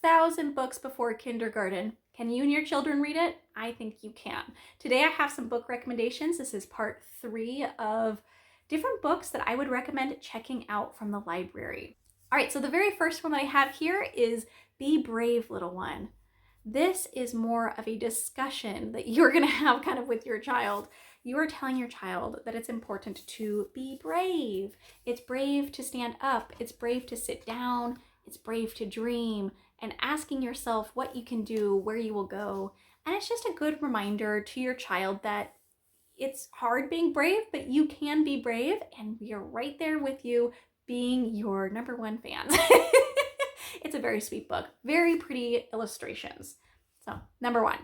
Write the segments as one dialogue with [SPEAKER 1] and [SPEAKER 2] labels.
[SPEAKER 1] 1,000 books before kindergarten. Can you and your children read it? I think you can. Today I have some book recommendations. This is part 3 of different books that I would recommend checking out from the library. All right, so the very first one that I have here is Be Brave, Little One. This is more of a discussion that you're going to have kind of with your child. You are telling your child that it's important to be brave. It's brave to stand up. It's brave to sit down. It's brave to dream, and asking yourself what you can do, where you will go. And it's just a good reminder to your child that it's hard being brave, but you can be brave, and we are right there with you, being your #1 fans. It's a very sweet book, very pretty illustrations. So, number 1.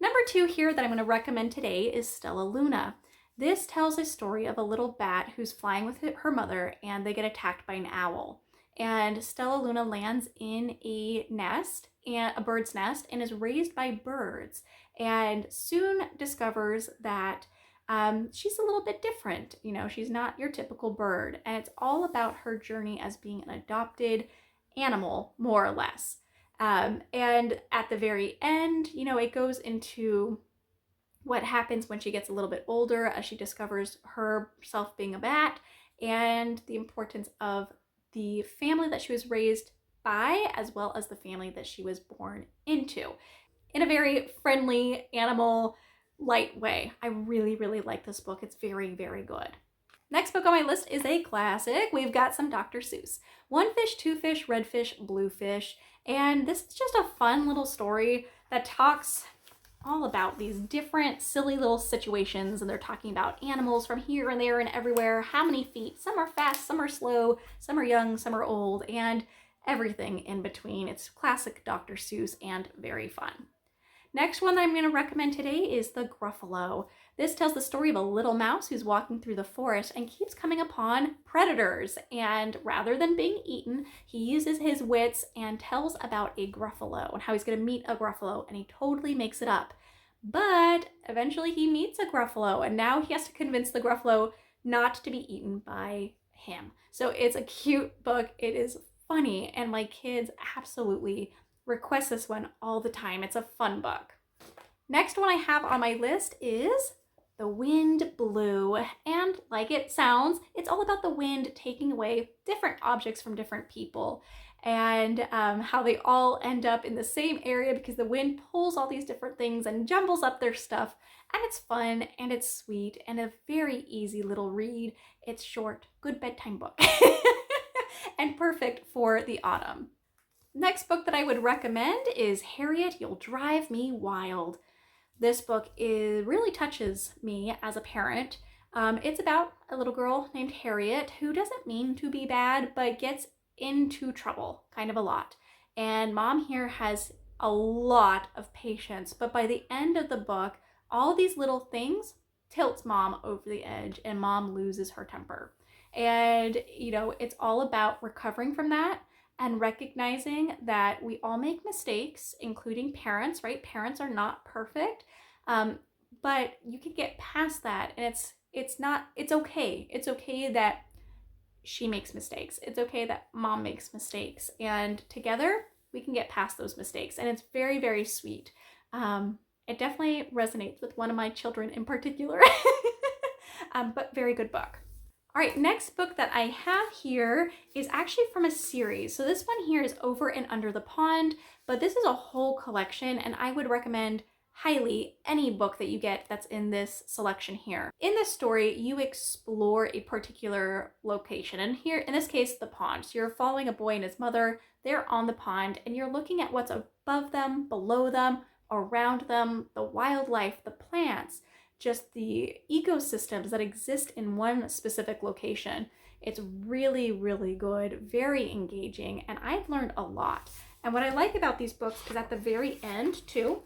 [SPEAKER 1] Number 2 here that I'm going to recommend today is Stella Luna. This tells a story of a little bat who's flying with her mother, and they get attacked by an owl. And Stella Luna lands in a nest, a bird's nest, and is raised by birds, and soon discovers that she's a little bit different. You know, she's not your typical bird, and it's all about her journey as being an adopted animal, more or less. And at the very end, you know, it goes into what happens when she gets a little bit older as she discovers herself being a bat, and the importance of the family that she was raised by, as well as the family that she was born into, in a very friendly, animal, light way. I really, really like this book. It's very, very good. Next book on my list is a classic. We've got some Dr. Seuss. One Fish, Two Fish, Red Fish, Blue Fish. And this is just a fun little story that talks all about these different silly little situations, and they're talking about animals from here and there and everywhere, how many feet, some are fast, some are slow, some are young, some are old, and everything in between. It's classic Dr. Seuss and very fun. Next one that I'm going to recommend today is The Gruffalo. This tells the story of a little mouse who's walking through the forest and keeps coming upon predators. And rather than being eaten, he uses his wits and tells about a Gruffalo and how he's going to meet a Gruffalo, and he totally makes it up. But eventually he meets a Gruffalo, and now he has to convince the Gruffalo not to be eaten by him. So it's a cute book. It is funny, and my kids absolutely request this one all the time. It's a fun book. Next one I have on my list is The Wind Blew. And like it sounds, it's all about the wind taking away different objects from different people, and how they all end up in the same area because the wind pulls all these different things and jumbles up their stuff. And it's fun, and it's sweet, and a very easy little read. It's short, good bedtime book, and perfect for the autumn. Next book that I would recommend is Harriet, You'll Drive Me Wild. This book really touches me as a parent. It's about a little girl named Harriet who doesn't mean to be bad, but gets into trouble kind of a lot. And mom here has a lot of patience, but by the end of the book, all these little things tilts mom over the edge, and mom loses her temper. And, you know, it's all about recovering from that and recognizing that we all make mistakes, including parents, right? Parents are not perfect, but you can get past that, and it's okay. It's okay that she makes mistakes. It's okay that mom makes mistakes, and together we can get past those mistakes, and it's very, very sweet. It definitely resonates with one of my children in particular, but very good book. All right, next book that I have here is actually from a series. So this one here is Over and Under the Pond, but this is a whole collection, and I would recommend highly any book that you get that's in this selection here. In this story, you explore a particular location, and here, in this case, the pond. So you're following a boy and his mother. They're on the pond, and you're looking at what's above them, below them, around them, the wildlife, the plants, just the ecosystems that exist in one specific location. It's really, really good, very engaging, and I've learned a lot. And what I like about these books is at the very end, too,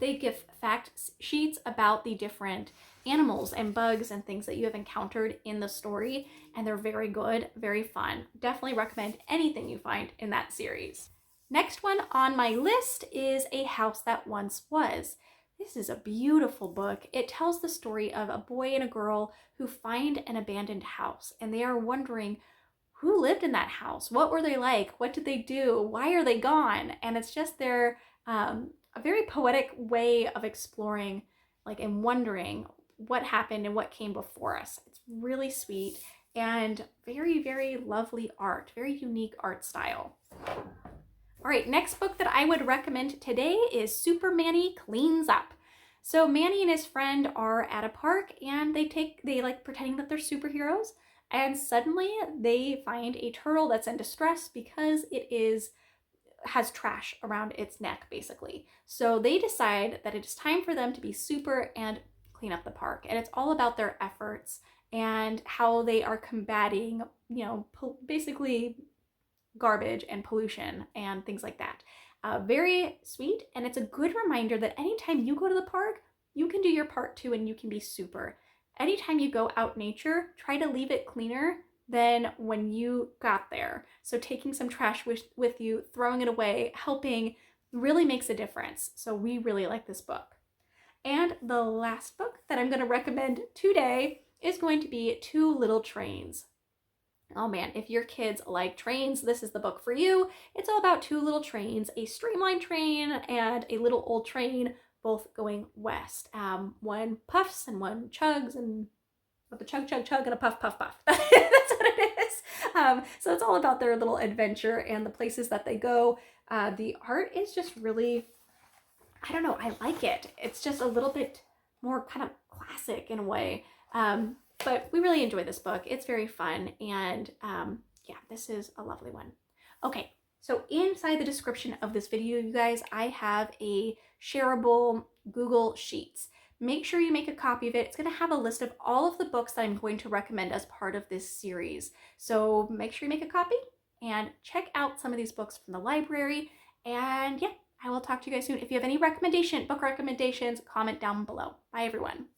[SPEAKER 1] they give fact sheets about the different animals and bugs and things that you have encountered in the story, and they're very good, very fun. Definitely recommend anything you find in that series. Next one on my list is A House That Once Was. This is a beautiful book. It tells the story of a boy and a girl who find an abandoned house, and they are wondering, who lived in that house? What were they like? What did they do? Why are they gone? And it's just a very poetic way of exploring, like, and wondering what happened and what came before us. It's really sweet and very, very lovely art, very unique art style. All right, next book that I would recommend today is Super Manny Cleans Up. So Manny and his friend are at a park and they like pretending that they're superheroes, and suddenly they find a turtle that's in distress because has trash around its neck, basically. So they decide that it is time for them to be super and clean up the park. And it's all about their efforts and how they are combating, basically garbage and pollution and things like that. Very sweet, and it's a good reminder that anytime you go to the park, you can do your part too and you can be super. Anytime you go out nature, try to leave it cleaner than when you got there. So taking some trash with you, throwing it away, helping really makes a difference. So we really like this book. And the last book that I'm going to recommend today is going to be Two Little Trains. Oh man, if your kids like trains, this is the book for you. It's all about two little trains, a streamlined train and a little old train, both going west. One puffs and one chugs, and with a chug, chug, chug, and a puff, puff, puff. That's what it is. So it's all about their little adventure and the places that they go. The art is just really, I don't know, I like it. It's just a little bit more kind of classic in a way. But we really enjoy this book. It's very fun. And yeah, this is a lovely one. Okay, so inside the description of this video, you guys, I have a shareable Google Sheets. Make sure you make a copy of it. It's going to have a list of all of the books that I'm going to recommend as part of this series. So make sure you make a copy and check out some of these books from the library. And yeah, I will talk to you guys soon. If you have any book recommendations, comment down below. Bye, everyone.